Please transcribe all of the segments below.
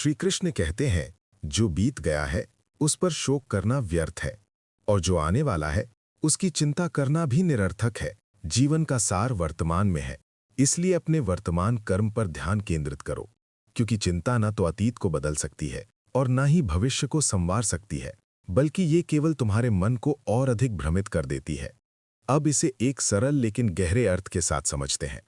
श्री कृष्ण कहते हैं, जो बीत गया है उस पर शोक करना व्यर्थ है और जो आने वाला है उसकी चिंता करना भी निरर्थक है। जीवन का सार वर्तमान में है, इसलिए अपने वर्तमान कर्म पर ध्यान केंद्रित करो, क्योंकि चिंता न तो अतीत को बदल सकती है और न ही भविष्य को संवार सकती है, बल्कि ये केवल तुम्हारे मन को और अधिक भ्रमित कर देती है। अब इसे एक सरल लेकिन गहरे अर्थ के साथ समझते हैं।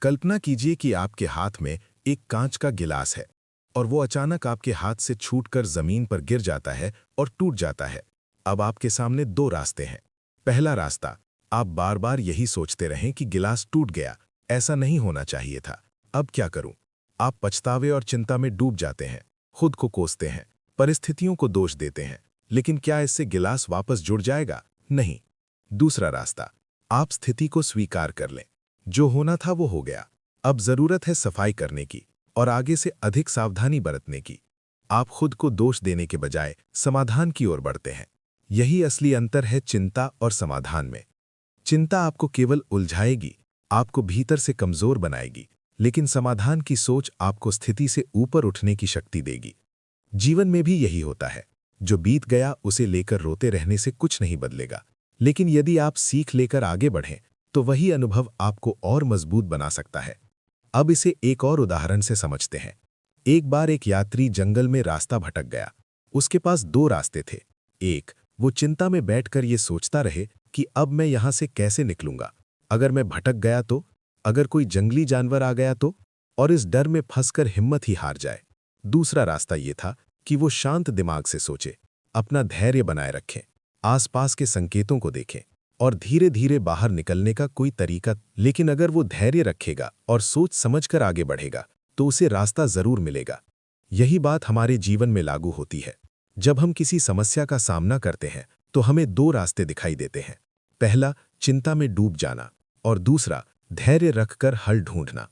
कल्पना कीजिए कि आपके हाथ में एक कांच का गिलास है और वो अचानक आपके हाथ से छूटकर जमीन पर गिर जाता है और टूट जाता है। अब आपके सामने दो रास्ते हैं। पहला रास्ता, आप बार बार यही सोचते रहें कि गिलास टूट गया, ऐसा नहीं होना चाहिए था, अब क्या करूं? आप पछतावे और चिंता में डूब जाते हैं, खुद को कोसते हैं, परिस्थितियों को दोष देते हैं, लेकिन क्या इससे गिलास वापस जुड़ जाएगा? नहीं। दूसरा रास्ता, आप स्थिति को स्वीकार कर लें। जो होना था वो हो गया, अब जरूरत है सफाई करने की और आगे से अधिक सावधानी बरतने की। आप खुद को दोष देने के बजाय समाधान की ओर बढ़ते हैं। यही असली अंतर है चिंता और समाधान में। चिंता आपको केवल उलझाएगी, आपको भीतर से कमजोर बनाएगी, लेकिन समाधान की सोच आपको स्थिति से ऊपर उठने की शक्ति देगी। जीवन में भी यही होता है। जो बीत गया उसे लेकर रोते रहने से कुछ नहीं बदलेगा, लेकिन यदि आप सीख लेकर आगे बढ़ें तो वही अनुभव आपको और मजबूत बना सकता है। अब इसे एक और उदाहरण से समझते हैं। एक बार एक यात्री जंगल में रास्ता भटक गया। उसके पास दो रास्ते थे। एक, वो चिंता में बैठकर ये सोचता रहे कि अब मैं यहां से कैसे निकलूंगा, अगर मैं भटक गया तो, अगर कोई जंगली जानवर आ गया तो, और इस डर में फंसकर हिम्मत ही हार जाए। दूसरा रास्ता ये था कि वो शांत दिमाग से सोचे, अपना धैर्य बनाए रखें, आसपास के संकेतों को देखें और धीरे धीरे बाहर निकलने का कोई तरीका। लेकिन अगर वो धैर्य रखेगा और सोच समझकर आगे बढ़ेगा तो उसे रास्ता जरूर मिलेगा। यही बात हमारे जीवन में लागू होती है। जब हम किसी समस्या का सामना करते हैं तो हमें दो रास्ते दिखाई देते हैं। पहला, चिंता में डूब जाना, और दूसरा, धैर्य रखकर हल ढूंढना।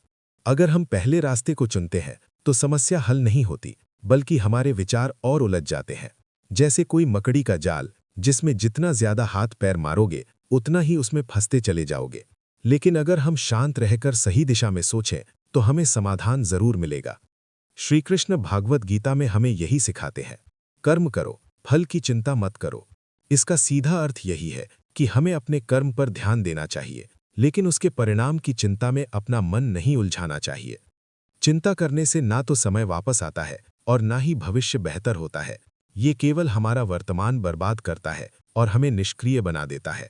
अगर हम पहले रास्ते को चुनते हैं तो समस्या हल नहीं होती, बल्कि हमारे विचार और उलझ जाते हैं। जैसे कोई मकड़ी का जाल, जिसमें जितना ज्यादा हाथ पैर मारोगे उतना ही उसमें फंसते चले जाओगे। लेकिन अगर हम शांत रहकर सही दिशा में सोचें तो हमें समाधान जरूर मिलेगा। श्री कृष्ण भागवत गीता में हमें यही सिखाते हैं, कर्म करो, फल की चिंता मत करो। इसका सीधा अर्थ यही है कि हमें अपने कर्म पर ध्यान देना चाहिए, लेकिन उसके परिणाम की चिंता में अपना मन नहीं उलझाना चाहिए। चिंता करने से ना तो समय वापस आता है और ना ही भविष्य बेहतर होता है। ये केवल हमारा वर्तमान बर्बाद करता है और हमें निष्क्रिय बना देता है।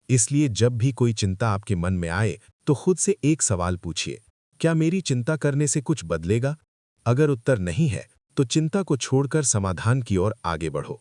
इसलिए जब भी कोई चिंता आपके मन में आए तो खुद से एक सवाल पूछिए, क्या मेरी चिंता करने से कुछ बदलेगा? अगर उत्तर नहीं है तो चिंता को छोड़कर समाधान की ओर आगे बढ़ो।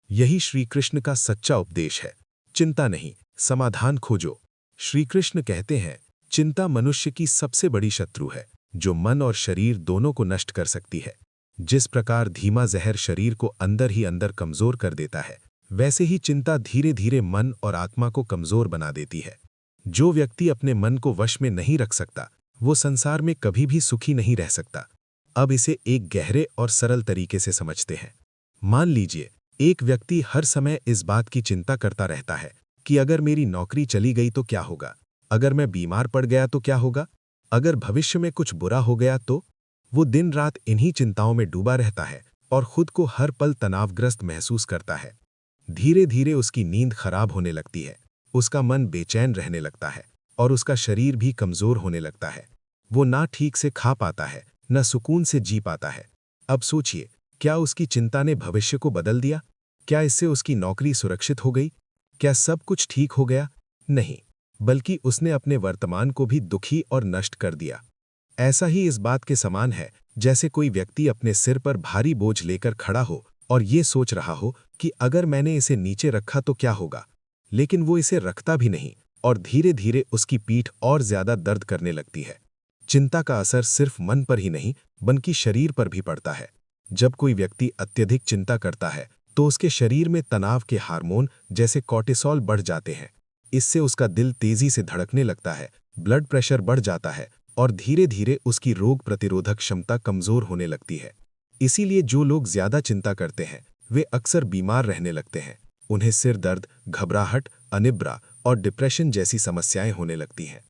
यही श्री कृष्ण का सच्चा उपदेश है। चिंता नहीं, समाधान खोजो। श्री कृष्ण कहते हैं, चिंता मनुष्य की सबसे बड़ी शत्रु है, जो मन और शरीर दोनों को नष्ट कर सकती है। जिस प्रकार धीमा जहर शरीर को अंदर ही अंदर कमजोर कर देता है, वैसे ही चिंता धीरे धीरे मन और आत्मा को कमजोर बना देती है। जो व्यक्ति अपने मन को वश में नहीं रख सकता, वो संसार में कभी भी सुखी नहीं रह सकता। अब इसे एक गहरे और सरल तरीके से समझते हैं। मान लीजिए, एक व्यक्ति हर समय इस बात की चिंता करता रहता है कि अगर मेरी नौकरी चली गई तो क्या होगा, अगर मैं बीमार पड़ गया तो क्या होगा, अगर भविष्य में कुछ बुरा हो गया तो। वो दिन रात इन्हीं चिंताओं में डूबा रहता है और खुद को हर पल तनावग्रस्त महसूस करता है। धीरे धीरे उसकी नींद खराब होने लगती है, उसका मन बेचैन रहने लगता है और उसका शरीर भी कमजोर होने लगता है। वो ना ठीक से खा पाता है, न सुकून से जी पाता है। अब सोचिए, क्या उसकी चिंता ने भविष्य को बदल दिया? क्या इससे उसकी नौकरी सुरक्षित हो गई? क्या सब कुछ ठीक हो गया? नहीं, बल्कि उसने अपने वर्तमान को भी दुखी और नष्ट कर दिया। ऐसा ही इस बात के समान है जैसे कोई व्यक्ति अपने सिर पर भारी बोझ लेकर खड़ा हो और ये सोच रहा हो कि अगर मैंने इसे नीचे रखा तो क्या होगा, लेकिन वो इसे रखता भी नहीं और धीरे धीरे उसकी पीठ और ज्यादा दर्द करने लगती है। चिंता का असर सिर्फ मन पर ही नहीं बल्कि शरीर पर भी पड़ता है। जब कोई व्यक्ति अत्यधिक चिंता करता है तो उसके शरीर में तनाव के हार्मोन जैसे कॉर्टिसोल बढ़ जाते हैं। इससे उसका दिल तेजी से धड़कने लगता है, ब्लड प्रेशर बढ़ जाता है और धीरे धीरे उसकी रोग प्रतिरोधक क्षमता कमजोर होने लगती है। इसीलिए जो लोग ज्यादा चिंता करते हैं वे अक्सर बीमार रहने लगते हैं। उन्हें सिर दर्द, घबराहट, अनिद्रा और डिप्रेशन जैसी समस्याएं होने लगती हैं।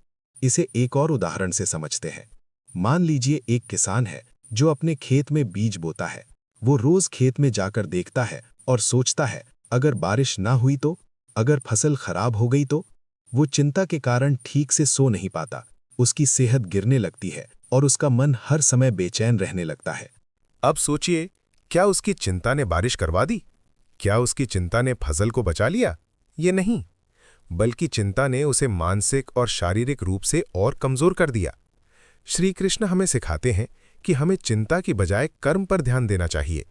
इसे एक और उदाहरण से समझते हैं। मान लीजिए एक किसान है जो अपने खेत में बीज बोता है वो रोज खेत में जाकर देखता है और सोचता है, अगर बारिश ना हुई तो, अगर फसल खराब हो गई तो। वो चिंता के कारण ठीक से सो नहीं पाता, उसकी सेहत गिरने लगती है और उसका मन हर समय बेचैन रहने लगता है। अब सोचिए, क्या उसकी चिंता ने बारिश करवा दी? क्या उसकी चिंता ने फसल को बचा लिया? ये नहीं, बल्कि चिंता ने उसे मानसिक और शारीरिक रूप से और कमजोर कर दिया। श्री कृष्ण हमें सिखाते हैं कि हमें चिंता की बजाय कर्म पर ध्यान देना चाहिए।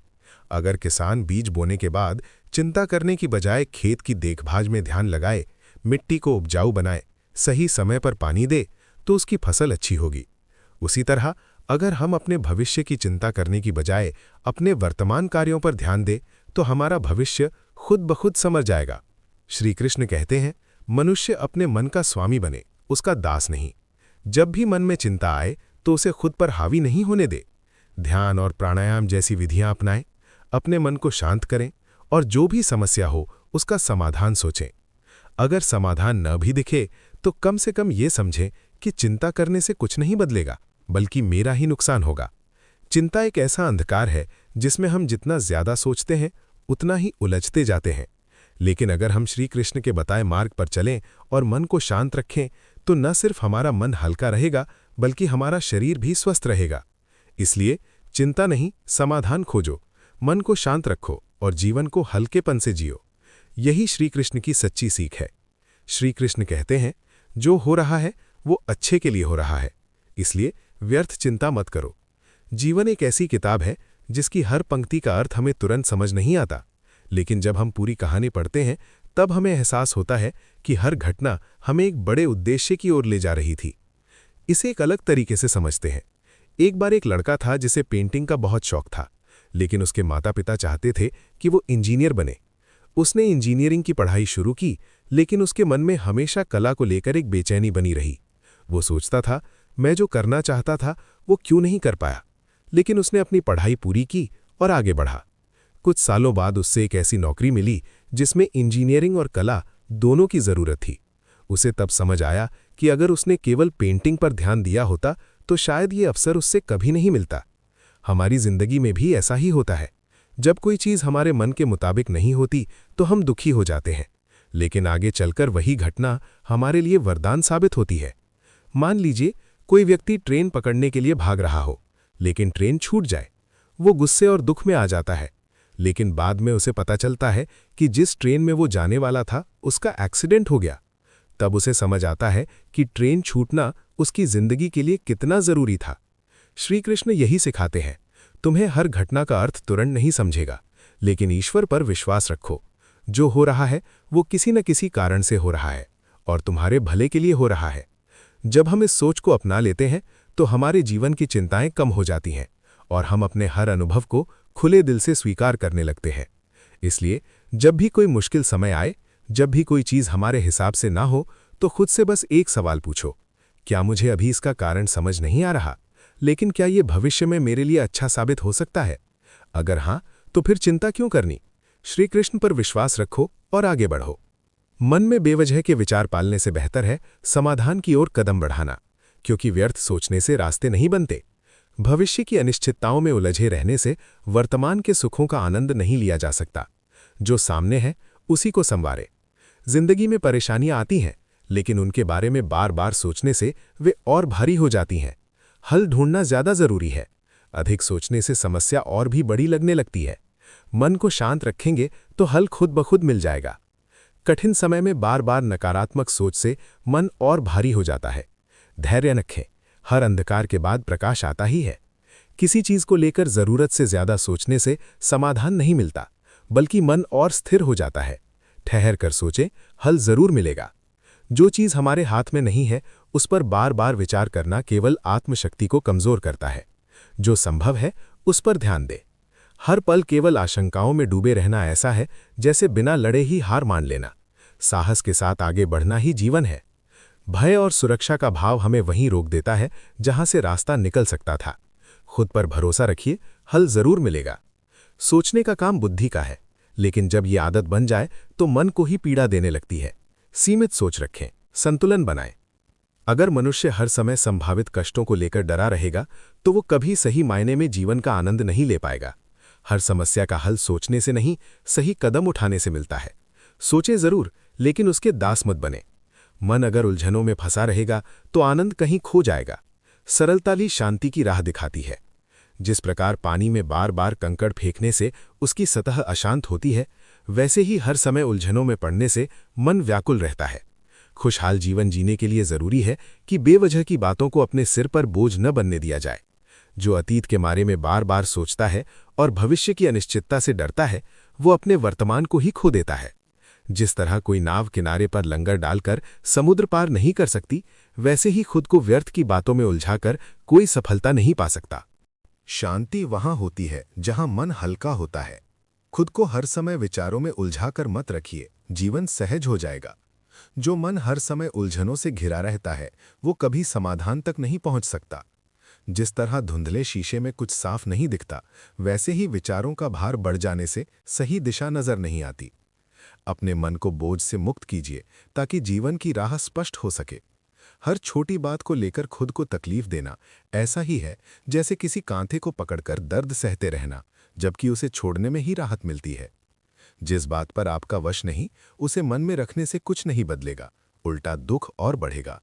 अगर किसान बीज बोने के बाद चिंता करने की बजाय खेत की देखभाल में ध्यान लगाए, मिट्टी को उपजाऊ बनाए, सही समय पर पानी दे, तो उसकी फसल अच्छी होगी। उसी तरह अगर हम अपने भविष्य की चिंता करने की बजाय अपने वर्तमान कार्यों पर ध्यान दें, तो हमारा भविष्य खुद ब खुद संवर जाएगा। श्री कृष्ण कहते हैं, मनुष्य अपने मन का स्वामी बने, उसका दास नहीं। जब भी मन में चिंता आए तो उसे खुद पर हावी नहीं होने दे। ध्यान और प्राणायाम जैसी विधियां अपनाएं, अपने मन को शांत करें और जो भी समस्या हो उसका समाधान सोचें। अगर समाधान न भी दिखे तो कम से कम ये समझें कि चिंता करने से कुछ नहीं बदलेगा, बल्कि मेरा ही नुकसान होगा। चिंता एक ऐसा अंधकार है जिसमें हम जितना ज्यादा सोचते हैं उतना ही उलझते जाते हैं। लेकिन अगर हम श्री कृष्ण के बताए मार्ग पर चलें और मन को शांत रखें, तो न सिर्फ हमारा मन हल्का रहेगा, बल्कि हमारा शरीर भी स्वस्थ रहेगा। इसलिए चिंता नहीं, समाधान खोजो, मन को शांत रखो और जीवन को हल्केपन से जियो। यही श्री कृष्ण की सच्ची सीख है। श्री कृष्ण कहते हैं, जो हो रहा है वो अच्छे के लिए हो रहा है, इसलिए व्यर्थ चिंता मत करो। जीवन एक ऐसी किताब है जिसकी हर पंक्ति का अर्थ हमें तुरंत समझ नहीं आता, लेकिन जब हम पूरी कहानी पढ़ते हैं तब हमें एहसास होता है कि हर घटना हमें एक बड़े उद्देश्य की ओर ले जा रही थी। इसे एक अलग तरीके से समझते हैं। एक बार एक लड़का था जिसे पेंटिंग का बहुत शौक था, लेकिन उसके माता पिता चाहते थे कि वो इंजीनियर बने। उसने इंजीनियरिंग की पढ़ाई शुरू की, लेकिन उसके मन में हमेशा कला को लेकर एक बेचैनी बनी रही। वो सोचता था, मैं जो करना चाहता था वो क्यों नहीं कर पाया। लेकिन उसने अपनी पढ़ाई पूरी की और आगे बढ़ा। कुछ सालों बाद उससे एक ऐसी नौकरी मिली जिसमें इंजीनियरिंग और कला दोनों की जरूरत थी। उसे तब समझ आया कि अगर उसने केवल पेंटिंग पर ध्यान दिया होता तो शायद ये अवसर उससे कभी नहीं मिलता। हमारी जिंदगी में भी ऐसा ही होता है। जब कोई चीज हमारे मन के मुताबिक नहीं होती तो हम दुखी हो जाते हैं, लेकिन आगे चलकर वही घटना हमारे लिए वरदान साबित होती है। मान लीजिए कोई व्यक्ति ट्रेन पकड़ने के लिए भाग रहा हो, लेकिन ट्रेन छूट जाए। वो गुस्से और दुख में आ जाता है, लेकिन बाद में उसे पता चलता है कि जिस ट्रेन में वो जाने वाला था उसका एक्सीडेंट हो गया। तब उसे समझ आता है कि ट्रेन छूटना उसकी जिंदगी के लिए कितना जरूरी था। श्री कृष्ण यही सिखाते हैं, तुम्हें हर घटना का अर्थ तुरंत नहीं समझेगा, लेकिन ईश्वर पर विश्वास रखो। जो हो रहा है वो किसी न किसी कारण से हो रहा है और तुम्हारे भले के लिए हो रहा है। जब हम इस सोच को अपना लेते हैं तो हमारे जीवन की चिंताएं कम हो जाती हैं और हम अपने हर अनुभव को खुले दिल से स्वीकार करने लगते हैं। इसलिए जब भी कोई मुश्किल समय आए, जब भी कोई चीज हमारे हिसाब से ना हो, तो खुद से बस एक सवाल पूछो, क्या मुझे अभी इसका कारण समझ नहीं आ रहा, लेकिन क्या ये भविष्य में मेरे लिए अच्छा साबित हो सकता है? अगर हाँ, तो फिर चिंता क्यों करनी? श्री कृष्ण पर विश्वास रखो और आगे बढ़ो। मन में बेवजह के विचार पालने से बेहतर है समाधान की ओर कदम बढ़ाना, क्योंकि व्यर्थ सोचने से रास्ते नहीं बनते। भविष्य की अनिश्चितताओं में उलझे रहने से वर्तमान के सुखों का आनंद नहीं लिया जा सकता। जो सामने है उसी को संवारे। जिंदगी में परेशानियां आती हैं, लेकिन उनके बारे में बार बार सोचने से वे और भारी हो जाती हैं। हल ढूंढना ज्यादा जरूरी है। अधिक सोचने से समस्या और भी बड़ी लगने लगती है। मन को शांत रखेंगे तो हल खुद ब खुद मिल जाएगा। कठिन समय में बार बार नकारात्मक सोच से मन और भारी हो जाता है। धैर्य रखें, हर अंधकार के बाद प्रकाश आता ही है। किसी चीज को लेकर जरूरत से ज्यादा सोचने से समाधान नहीं मिलता, बल्कि मन और स्थिर हो जाता है। ठहर कर सोचें, हल जरूर मिलेगा। जो चीज हमारे हाथ में नहीं है उस पर बार बार विचार करना केवल आत्मशक्ति को कमजोर करता है। जो संभव है उस पर ध्यान दें। हर पल केवल आशंकाओं में डूबे रहना ऐसा है जैसे बिना लड़े ही हार मान लेना। साहस के साथ आगे बढ़ना ही जीवन है। भय और सुरक्षा का भाव हमें वहीं रोक देता है जहां से रास्ता निकल सकता था। खुद पर भरोसा रखिए, हल जरूर मिलेगा। सोचने का काम बुद्धि का है, लेकिन जब ये आदत बन जाए तो मन को ही पीड़ा देने लगती है। सीमित सोच रखें, संतुलन बनाएं। अगर मनुष्य हर समय संभावित कष्टों को लेकर डरा रहेगा तो वो कभी सही मायने में जीवन का आनंद नहीं ले पाएगा। हर समस्या का हल सोचने से नहीं, सही कदम उठाने से मिलता है। सोचे जरूर, लेकिन उसके दास मत बने। मन अगर उलझनों में फंसा रहेगा तो आनंद कहीं खो जाएगा। सरलता ही शांति की राह दिखाती है। जिस प्रकार पानी में बार बार कंकड़ फेंकने से उसकी सतह अशांत होती है, वैसे ही हर समय उलझनों में पड़ने से मन व्याकुल रहता है। खुशहाल जीवन जीने के लिए जरूरी है कि बेवजह की बातों को अपने सिर पर बोझ न बनने दिया जाए। जो अतीत के बारे में बार बार सोचता है और भविष्य की अनिश्चितता से डरता है, वो अपने वर्तमान को ही खो देता है। जिस तरह कोई नाव किनारे पर लंगर डालकर समुद्र पार नहीं कर सकती, वैसे ही खुद को व्यर्थ की बातों में उलझाकर कोई सफलता नहीं पा सकता। शांति वहां होती है जहां मन हल्का होता है। खुद को हर समय विचारों में उलझाकर मत रखिए, जीवन सहज हो जाएगा। जो मन हर समय उलझनों से घिरा रहता है, वो कभी समाधान तक नहीं पहुंच सकता। जिस तरह धुंधले शीशे में कुछ साफ नहीं दिखता, वैसे ही विचारों का भार बढ़ जाने से सही दिशा नजर नहीं आती। अपने मन को बोझ से मुक्त कीजिए ताकि जीवन की राह स्पष्ट हो सके। हर छोटी बात को लेकर खुद को तकलीफ देना ऐसा ही है जैसे किसी कांटे को पकड़कर दर्द सहते रहना, जबकि उसे छोड़ने में ही राहत मिलती है। जिस बात पर आपका वश नहीं, उसे मन में रखने से कुछ नहीं बदलेगा, उल्टा दुख और बढ़ेगा।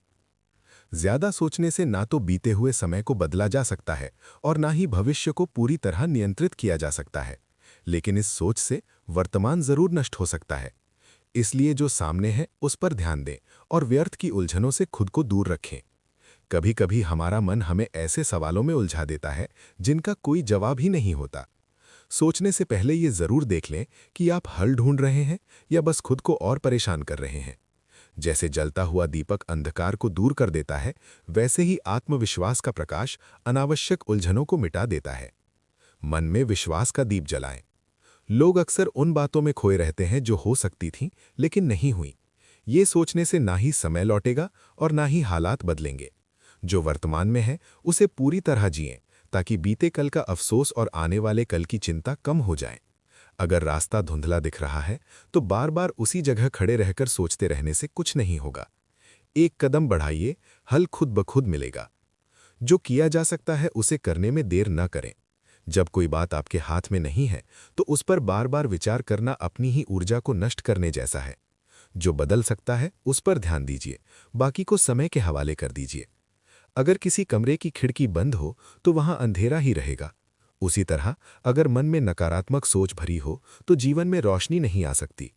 ज्यादा सोचने से ना तो बीते हुए समय को बदला जा सकता है और ना ही भविष्य को पूरी तरह नियंत्रित किया जा सकता है, लेकिन इस सोच से वर्तमान जरूर नष्ट हो सकता है। इसलिए जो सामने है उस पर ध्यान दें और व्यर्थ की उलझनों से खुद को दूर रखें। कभी कभी हमारा मन हमें ऐसे सवालों में उलझा देता है जिनका कोई जवाब ही नहीं होता। सोचने से पहले ये जरूर देख लें कि आप हल ढूंढ रहे हैं या बस खुद को और परेशान कर रहे हैं। जैसे जलता हुआ दीपक अंधकार को दूर कर देता है, वैसे ही आत्मविश्वास का प्रकाश अनावश्यक उलझनों को मिटा देता है। मन में विश्वास का दीप जलाएं। लोग अक्सर उन बातों में खोए रहते हैं जो हो सकती थीं लेकिन नहीं हुई। ये सोचने से ना ही समय लौटेगा और ना ही हालात बदलेंगे। जो वर्तमान में है उसे पूरी तरह जिएं ताकि बीते कल का अफसोस और आने वाले कल की चिंता कम हो जाए। अगर रास्ता धुंधला दिख रहा है तो बार बार उसी जगह खड़े रहकर सोचते रहने से कुछ नहीं होगा। एक कदम बढ़ाइए, हल खुद ब खुद मिलेगा। जो किया जा सकता है उसे करने में देर न करें। जब कोई बात आपके हाथ में नहीं है तो उस पर बार बार विचार करना अपनी ही ऊर्जा को नष्ट करने जैसा है। जो बदल सकता है उस पर ध्यान दीजिए, बाकी को समय के हवाले कर दीजिए। अगर किसी कमरे की खिड़की बंद हो तो वहां अंधेरा ही रहेगा। उसी तरह अगर मन में नकारात्मक सोच भरी हो तो जीवन में रोशनी नहीं आ सकती।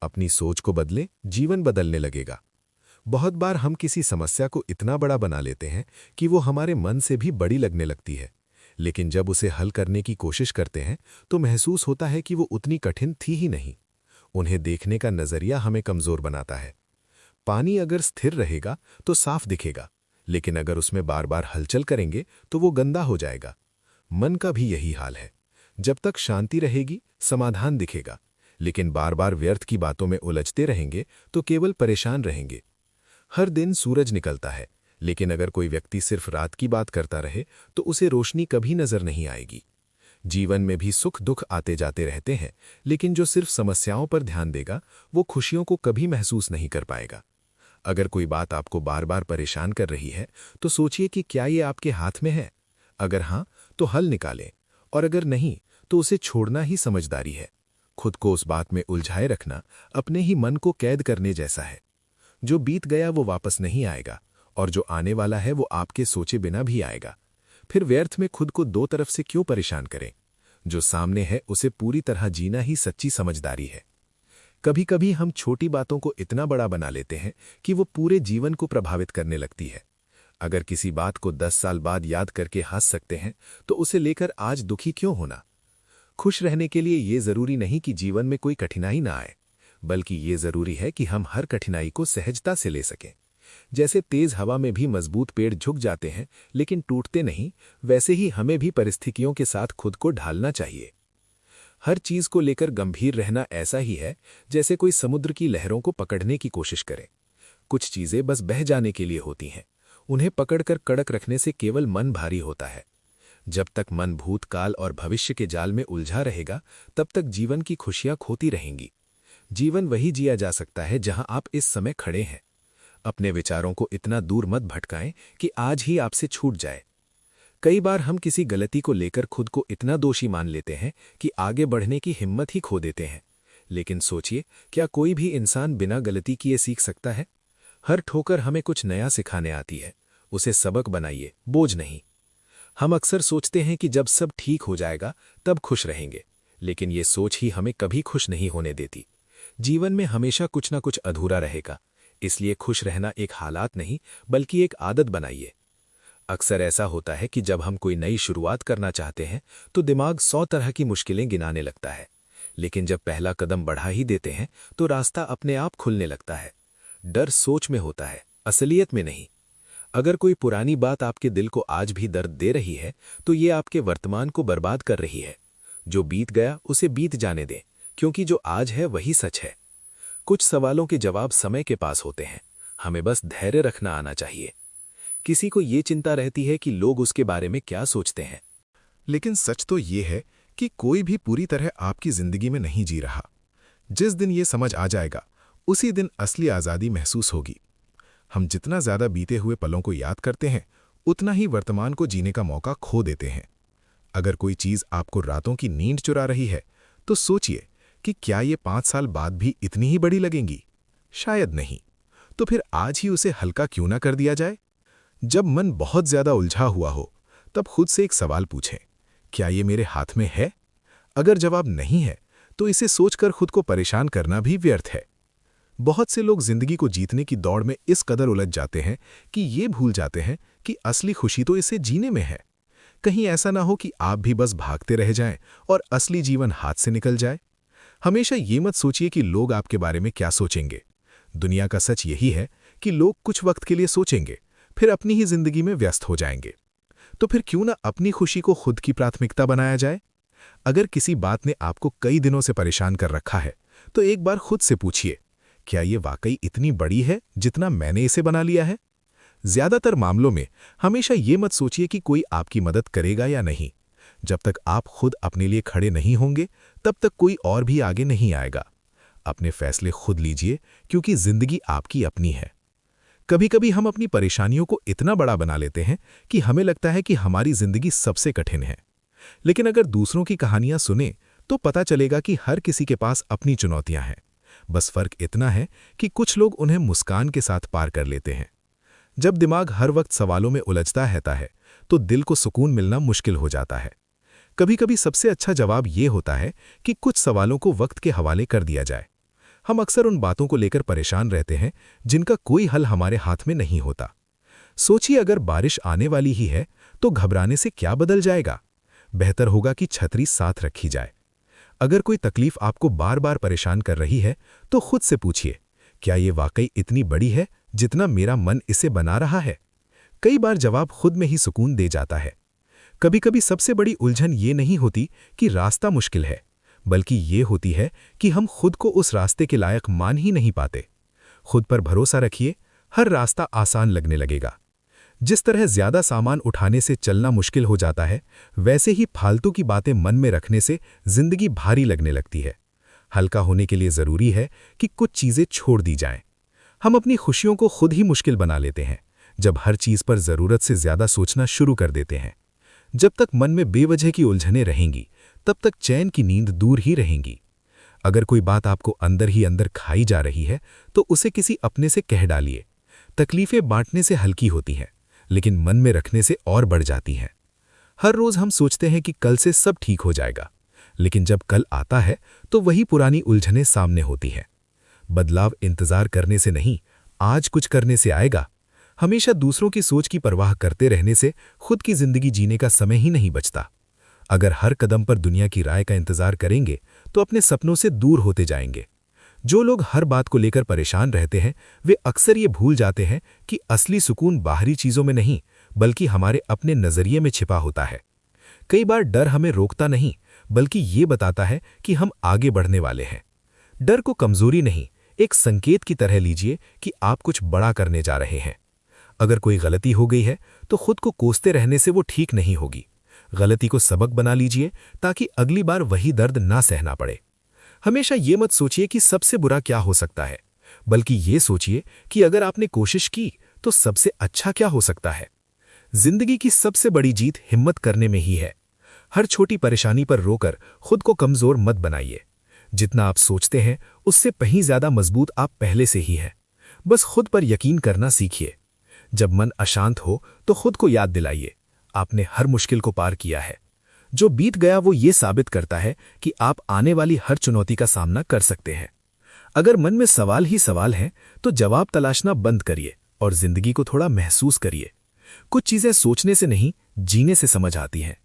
अपनी सोच को बदलें, जीवन बदलने लगेगा। बहुत बार हम किसी समस्या को इतना बड़ा बना लेते हैं कि वो हमारे मन से भी बड़ी लगने लगती है, लेकिन जब उसे हल करने की कोशिश करते हैं तो महसूस होता है कि वो उतनी कठिन थी ही नहीं। उन्हें देखने का नजरिया हमें कमजोर बनाता है। पानी अगर स्थिर रहेगा तो साफ दिखेगा, लेकिन अगर उसमें बार बार हलचल करेंगे तो वो गंदा हो जाएगा। मन का भी यही हाल है। जब तक शांति रहेगी समाधान दिखेगा, लेकिन बार बार व्यर्थ की बातों में उलझते रहेंगे तो केवल परेशान रहेंगे। हर दिन सूरज निकलता है, लेकिन अगर कोई व्यक्ति सिर्फ रात की बात करता रहे तो उसे रोशनी कभी नजर नहीं आएगी। जीवन में भी सुख दुख आते जाते रहते हैं, लेकिन जो सिर्फ समस्याओं पर ध्यान देगा वो खुशियों को कभी महसूस नहीं कर पाएगा। अगर कोई बात आपको बार बार परेशान कर रही है तो सोचिए कि क्या ये आपके हाथ में है। अगर हाँ तो हल निकालें, और अगर नहीं तो उसे छोड़ना ही समझदारी है। खुद को उस बात में उलझाए रखना अपने ही मन को कैद करने जैसा है। जो बीत गया वो वापस नहीं आएगा, और जो आने वाला है वो आपके सोचे बिना भी आएगा। फिर व्यर्थ में खुद को दो तरफ से क्यों परेशान करें। जो सामने है उसे पूरी तरह जीना ही सच्ची समझदारी है। कभी कभी हम छोटी बातों को इतना बड़ा बना लेते हैं कि वो पूरे जीवन को प्रभावित करने लगती है। अगर किसी बात को 10 साल बाद याद करके हंस सकते हैं तो उसे लेकर आज दुखी क्यों होना। खुश रहने के लिए ये जरूरी नहीं कि जीवन में कोई कठिनाई ना आए, बल्कि ये जरूरी है कि हम हर कठिनाई को सहजता से ले सकें। जैसे तेज हवा में भी मजबूत पेड़ झुक जाते हैं लेकिन टूटते नहीं, वैसे ही हमें भी परिस्थितियों के साथ खुद को ढालना चाहिए। हर चीज को लेकर गंभीर रहना ऐसा ही है जैसे कोई समुद्र की लहरों को पकड़ने की कोशिश करे। कुछ चीजें बस बह जाने के लिए होती हैं, उन्हें पकड़कर कड़क रखने से केवल मन भारी होता है। जब तक मन भूतकाल और भविष्य के जाल में उलझा रहेगा तब तक जीवन की खुशियां खोती रहेंगी। जीवन वही जिया जा सकता है जहां आप इस समय खड़े हैं। अपने विचारों को इतना दूर मत भटकाएं कि आज ही आपसे छूट जाए। कई बार हम किसी गलती को लेकर खुद को इतना दोषी मान लेते हैं कि आगे बढ़ने की हिम्मत ही खो देते हैं। लेकिन सोचिए, क्या कोई भी इंसान बिना गलती किए सीख सकता है? हर ठोकर हमें कुछ नया सिखाने आती है। उसे सबक बनाइए, बोझ नहीं। हम अक्सर सोचते हैं कि जब सब ठीक हो जाएगा तब खुश रहेंगे, लेकिन ये सोच ही हमें कभी खुश नहीं होने देती। जीवन में हमेशा कुछ ना कुछ अधूरा रहेगा, इसलिए खुश रहना एक हालात नहीं बल्कि एक आदत बनाइए। अक्सर ऐसा होता है कि जब हम कोई नई शुरुआत करना चाहते हैं तो दिमाग 100 तरह की मुश्किलें गिनाने लगता है, लेकिन जब पहला कदम बढ़ा ही देते हैं तो रास्ता अपने आप खुलने लगता है। डर सोच में होता है, असलियत में नहीं। अगर कोई पुरानी बात आपके दिल को आज भी दर्द दे रही है तो ये आपके वर्तमान को बर्बाद कर रही है। जो बीत गया उसे बीत जाने दें, क्योंकि जो आज है वही सच है। कुछ सवालों के जवाब समय के पास होते हैं, हमें बस धैर्य रखना आना चाहिए। किसी को ये चिंता रहती है कि लोग उसके बारे में क्या सोचते हैं। लेकिन सच तो ये है कि कोई भी पूरी तरह आपकी जिंदगी में नहीं जी रहा। जिस दिन ये समझ आ जाएगा उसी दिन असली आज़ादी महसूस होगी। हम जितना ज्यादा बीते हुए पलों को याद करते हैं उतना ही वर्तमान को जीने का मौका खो देते हैं। अगर कोई चीज आपको रातों की नींद चुरा रही है तो सोचिए कि क्या ये 5 साल बाद भी इतनी ही बड़ी लगेंगी? शायद नहीं। तो फिर आज ही उसे हल्का क्यों ना कर दिया जाए? जब मन बहुत ज्यादा उलझा हुआ हो तब खुद से एक सवाल पूछें, क्या ये मेरे हाथ में है? अगर जवाब नहीं है तो इसे सोचकर खुद को परेशान करना भी व्यर्थ है। बहुत से लोग जिंदगी को जीतने की दौड़ में इस कदर उलझ जाते हैं कि ये भूल जाते हैं कि असली खुशी तो इसे जीने में है। कहीं ऐसा ना हो कि आप भी बस भागते रह जाएं और असली जीवन हाथ से निकल जाए। हमेशा ये मत सोचिए कि लोग आपके बारे में क्या सोचेंगे। दुनिया का सच यही है कि लोग कुछ वक्त के लिए सोचेंगे, फिर अपनी ही जिंदगी में व्यस्त हो जाएंगे। तो फिर क्यों ना अपनी खुशी को खुद की प्राथमिकता बनाया जाए? अगर किसी बात ने आपको कई दिनों से परेशान कर रखा है तो एक बार खुद से पूछिए, क्या ये वाकई इतनी बड़ी है जितना मैंने इसे बना लिया है? ज्यादातर मामलों में हमेशा ये मत सोचिए कि कोई आपकी मदद करेगा या नहीं। जब तक आप खुद अपने लिए खड़े नहीं होंगे तब तक कोई और भी आगे नहीं आएगा। अपने फैसले खुद लीजिए, क्योंकि जिंदगी आपकी अपनी है। कभी कभी हम अपनी परेशानियों को इतना बड़ा बना लेते हैं कि हमें लगता है कि हमारी जिंदगी सबसे कठिन है। लेकिन अगर दूसरों की कहानियां सुने तो पता चलेगा कि हर किसी के पास अपनी चुनौतियां हैं। बस फर्क इतना है कि कुछ लोग उन्हें मुस्कान के साथ पार कर लेते हैं। जब दिमाग हर वक्त सवालों में उलझता रहता है तो दिल को सुकून मिलना मुश्किल हो जाता है। कभी कभी सबसे अच्छा जवाब ये होता है कि कुछ सवालों को वक्त के हवाले कर दिया जाए। हम अक्सर उन बातों को लेकर परेशान रहते हैं जिनका कोई हल हमारे हाथ में नहीं होता। सोचिए, अगर बारिश आने वाली ही है तो घबराने से क्या बदल जाएगा? बेहतर होगा कि छतरी साथ रखी जाए। अगर कोई तकलीफ आपको बार बार परेशान कर रही है तो खुद से पूछिए, क्या ये वाकई इतनी बड़ी है जितना मेरा मन इसे बना रहा है? कई बार जवाब खुद में ही सुकून दे जाता है। कभी कभी सबसे बड़ी उलझन ये नहीं होती कि रास्ता मुश्किल है, बल्कि ये होती है कि हम खुद को उस रास्ते के लायक मान ही नहीं पाते। खुद पर भरोसा रखिए, हर रास्ता आसान लगने लगेगा। जिस तरह ज्यादा सामान उठाने से चलना मुश्किल हो जाता है, वैसे ही फालतू की बातें मन में रखने से जिंदगी भारी लगने लगती है। हल्का होने के लिए जरूरी है कि कुछ चीजें छोड़ दी जाएं। हम अपनी खुशियों को खुद ही मुश्किल बना लेते हैं जब हर चीज पर जरूरत से ज्यादा सोचना शुरू कर देते हैं। जब तक मन में बेवजह की उलझनें रहेंगी तब तक चैन की नींद दूर ही रहेंगी। अगर कोई बात आपको अंदर ही अंदर खाई जा रही है तो उसे किसी अपने से कह डालिए। तकलीफें बांटने से हल्की होती हैं, लेकिन मन में रखने से और बढ़ जाती हैं। हर रोज हम सोचते हैं कि कल से सब ठीक हो जाएगा, लेकिन जब कल आता है तो वही पुरानी उलझनें सामने होती हैं। बदलाव इंतजार करने से नहीं, आज कुछ करने से आएगा। हमेशा दूसरों की सोच की परवाह करते रहने से खुद की जिंदगी जीने का समय ही नहीं बचता। अगर हर कदम पर दुनिया की राय का इंतजार करेंगे तो अपने सपनों से दूर होते जाएंगे। जो लोग हर बात को लेकर परेशान रहते हैं वे अक्सर ये भूल जाते हैं कि असली सुकून बाहरी चीजों में नहीं बल्कि हमारे अपने नजरिए में छिपा होता है। कई बार डर हमें रोकता नहीं बल्कि ये बताता है कि हम आगे बढ़ने वाले हैं। डर को कमजोरी नहीं, एक संकेत की तरह लीजिए कि आप कुछ बड़ा करने जा रहे हैं। अगर कोई गलती हो गई है तो खुद को कोसते रहने से वो ठीक नहीं होगी। गलती को सबक बना लीजिए ताकि अगली बार वही दर्द ना सहना पड़े। हमेशा ये मत सोचिए कि सबसे बुरा क्या हो सकता है, बल्कि ये सोचिए कि अगर आपने कोशिश की तो सबसे अच्छा क्या हो सकता है। जिंदगी की सबसे बड़ी जीत हिम्मत करने में ही है। हर छोटी परेशानी पर रोकर खुद को कमजोर मत बनाइए। जितना आप सोचते हैं उससे कहीं ज्यादा मजबूत आप पहले से ही हैं। बस खुद पर यकीन करना सीखिए। जब मन अशांत हो तो खुद को याद दिलाइए, आपने हर मुश्किल को पार किया है। जो बीत गया वो ये साबित करता है कि आप आने वाली हर चुनौती का सामना कर सकते हैं। अगर मन में सवाल ही सवाल हैं तो जवाब तलाशना बंद करिए और जिंदगी को थोड़ा महसूस करिए। कुछ चीजें सोचने से नहीं, जीने से समझ आती हैं।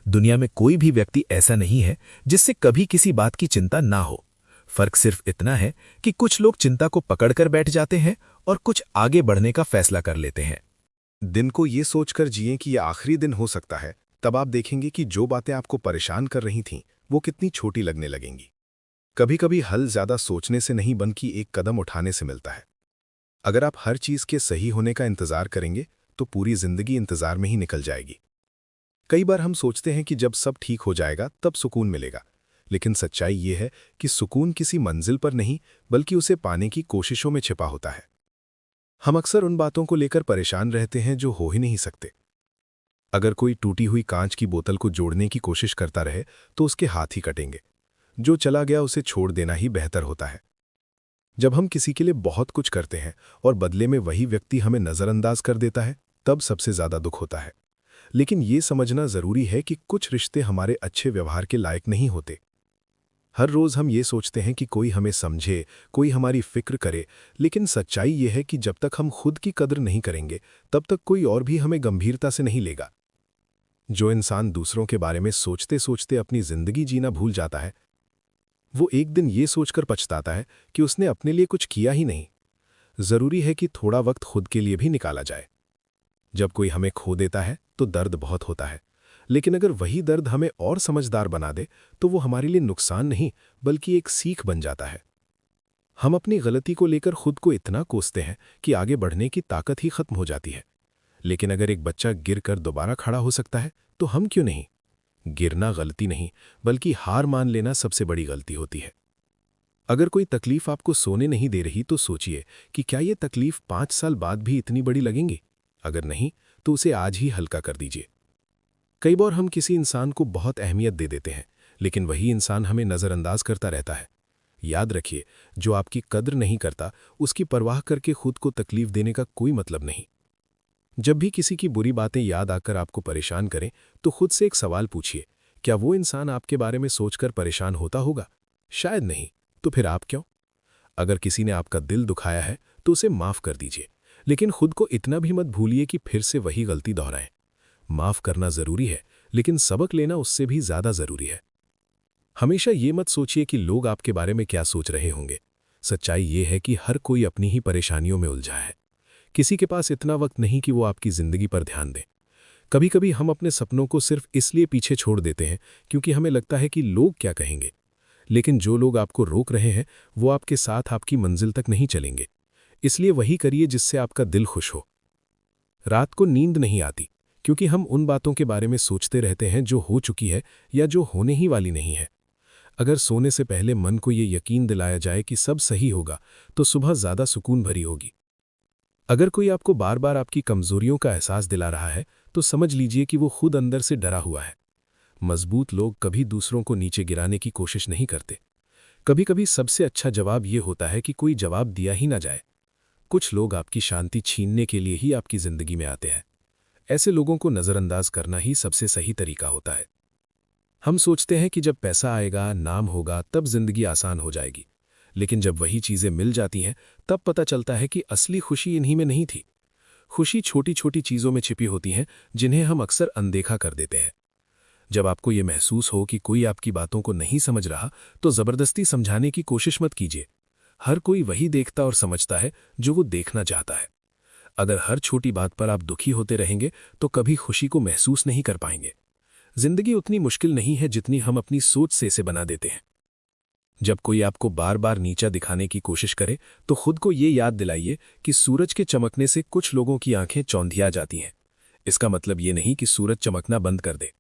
दुनिया में कोई भी व्यक्ति ऐसा नहीं है जिससे कभी किसी बात की चिंता ना हो। फर्क सिर्फ इतना है कि कुछ लोग चिंता को पकड़कर बैठ जाते हैं और कुछ आगे बढ़ने का फैसला कर लेते हैं। दिन को ये सोचकर जिएं कि यह आखिरी दिन हो सकता है, तब आप देखेंगे कि जो बातें आपको परेशान कर रही थीं वो कितनी छोटी लगने लगेंगी। कभी कभी हल ज्यादा सोचने से नहीं बल्कि एक कदम उठाने से मिलता है। अगर आप हर चीज के सही होने का इंतजार करेंगे तो पूरी जिंदगी इंतजार में ही निकल जाएगी। कई बार हम सोचते हैं कि जब सब ठीक हो जाएगा तब सुकून मिलेगा, लेकिन सच्चाई ये है कि सुकून किसी मंजिल पर नहीं बल्कि उसे पाने की कोशिशों में छिपा होता है। हम अक्सर उन बातों को लेकर परेशान रहते हैं जो हो ही नहीं सकते। अगर कोई टूटी हुई कांच की बोतल को जोड़ने की कोशिश करता रहे तो उसके हाथ ही कटेंगे। जो चला गया उसे छोड़ देना ही बेहतर होता है। जब हम किसी के लिए बहुत कुछ करते हैं और बदले में वही व्यक्ति हमें नजरअंदाज कर देता है, तब सबसे ज्यादा दुख होता है। लेकिन ये समझना जरूरी है कि कुछ रिश्ते हमारे अच्छे व्यवहार के लायक नहीं होते। हर रोज हम ये सोचते हैं कि कोई हमें समझे, कोई हमारी फिक्र करे, लेकिन सच्चाई ये है कि जब तक हम खुद की कदर नहीं करेंगे तब तक कोई और भी हमें गंभीरता से नहीं लेगा। जो इंसान दूसरों के बारे में सोचते सोचते अपनी जिंदगी जीना भूल जाता है, वो एक दिन ये सोचकर पछताता है कि उसने अपने लिए कुछ किया ही नहीं। जरूरी है कि थोड़ा वक्त खुद के लिए भी निकाला जाए। जब कोई हमें खो देता है तो दर्द बहुत होता है, लेकिन अगर वही दर्द हमें और समझदार बना दे तो वो हमारे लिए नुकसान नहीं बल्कि एक सीख बन जाता है। हम अपनी गलती को लेकर खुद को इतना कोसते हैं कि आगे बढ़ने की ताकत ही खत्म हो जाती है। लेकिन अगर एक बच्चा गिरकर दोबारा खड़ा हो सकता है तो हम क्यों नहीं? गिरना गलती नहीं बल्कि हार मान लेना सबसे बड़ी गलती होती है। अगर कोई तकलीफ आपको सोने नहीं दे रही तो सोचिए कि क्या ये तकलीफ 5 साल बाद भी इतनी बड़ी लगेंगी? अगर नहीं तो उसे आज ही हल्का कर दीजिए। कई बार हम किसी इंसान को बहुत अहमियत दे देते हैं, लेकिन वही इंसान हमें नजरअंदाज करता रहता है। याद रखिए, जो आपकी कद्र नहीं करता उसकी परवाह करके खुद को तकलीफ देने का कोई मतलब नहीं। जब भी किसी की बुरी बातें याद आकर आपको परेशान करें तो खुद से एक सवाल पूछिए, क्या वो इंसान आपके बारे में सोचकर परेशान होता होगा? शायद नहीं, तो फिर आप क्यों? अगर किसी ने आपका दिल दुखाया है तो उसे माफ कर दीजिए, लेकिन खुद को इतना भी मत भूलिए कि फिर से वही गलती दोहराएं। माफ करना जरूरी है, लेकिन सबक लेना उससे भी ज्यादा जरूरी है। हमेशा ये मत सोचिए कि लोग आपके बारे में क्या सोच रहे होंगे। सच्चाई ये है कि हर कोई अपनी ही परेशानियों में उलझा है। किसी के पास इतना वक्त नहीं कि वो आपकी जिंदगी पर ध्यान दे। कभी कभी हम अपने सपनों को सिर्फ इसलिए पीछे छोड़ देते हैं क्योंकि हमें लगता है कि लोग क्या कहेंगे। लेकिन जो लोग आपको रोक रहे हैं वो आपके साथ आपकी मंजिल तक नहीं चलेंगे। इसलिए वही करिए जिससे आपका दिल खुश हो। रात को नींद नहीं आती क्योंकि हम उन बातों के बारे में सोचते रहते हैं जो हो चुकी है या जो होने ही वाली नहीं है। अगर सोने से पहले मन को ये यकीन दिलाया जाए कि सब सही होगा तो सुबह ज्यादा सुकून भरी होगी। अगर कोई आपको बार बार आपकी कमजोरियों का एहसास दिला रहा है तो समझ लीजिए कि वो खुद अंदर से डरा हुआ है। मजबूत लोग कभी दूसरों को नीचे गिराने की कोशिश नहीं करते। कभी कभी सबसे अच्छा जवाब ये होता है कि कोई जवाब दिया ही ना जाए। कुछ लोग आपकी शांति छीनने के लिए ही आपकी जिंदगी में आते हैं। ऐसे लोगों को नजरअंदाज करना ही सबसे सही तरीका होता है। हम सोचते हैं कि जब पैसा आएगा, नाम होगा, तब जिंदगी आसान हो जाएगी। लेकिन जब वही चीजें मिल जाती हैं तब पता चलता है कि असली खुशी इन्हीं में नहीं थी। खुशी छोटी छोटी चीजों में छिपी होती हैं जिन्हें हम अक्सर अनदेखा कर देते हैं। जब आपको ये महसूस हो कि कोई आपकी बातों को नहीं समझ रहा तो जबरदस्ती समझाने की कोशिश मत कीजिए। हर कोई वही देखता और समझता है जो वो देखना चाहता है। अगर हर छोटी बात पर आप दुखी होते रहेंगे तो कभी खुशी को महसूस नहीं कर पाएंगे। जिंदगी उतनी मुश्किल नहीं है जितनी हम अपनी सोच से इसे बना देते हैं। जब कोई आपको बार बार नीचा दिखाने की कोशिश करे तो खुद को ये याद दिलाइए कि सूरज के चमकने से कुछ लोगों की आंखें चौंधिया जाती हैं। इसका मतलब ये नहीं कि सूरज चमकना बंद कर दे।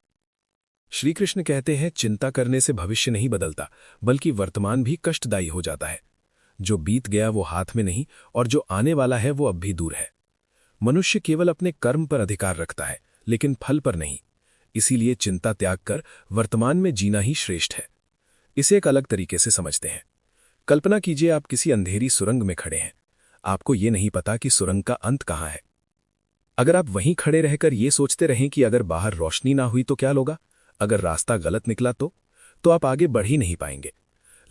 श्री कृष्ण कहते हैं, चिंता करने से भविष्य नहीं बदलता बल्कि वर्तमान भी कष्टदायी हो जाता है। जो बीत गया वो हाथ में नहीं और जो आने वाला है वो अब भी दूर है। मनुष्य केवल अपने कर्म पर अधिकार रखता है, लेकिन फल पर नहीं। इसीलिए चिंता त्याग कर वर्तमान में जीना ही श्रेष्ठ है। इसे एक अलग तरीके से समझते हैं। कल्पना कीजिए आप किसी अंधेरी सुरंग में खड़े हैं। आपको ये नहीं पता कि सुरंग का अंत कहाँ है। अगर आप वहीं खड़े रहकर ये सोचते रहें कि अगर बाहर रोशनी ना हुई तो क्या होगा, अगर रास्ता गलत निकला तो आप आगे बढ़ ही नहीं पाएंगे।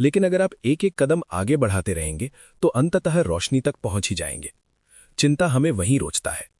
लेकिन अगर आप एक एक कदम आगे बढ़ाते रहेंगे तो अंततः रोशनी तक पहुंच ही जाएंगे। चिंता हमें वहीं रोकता है।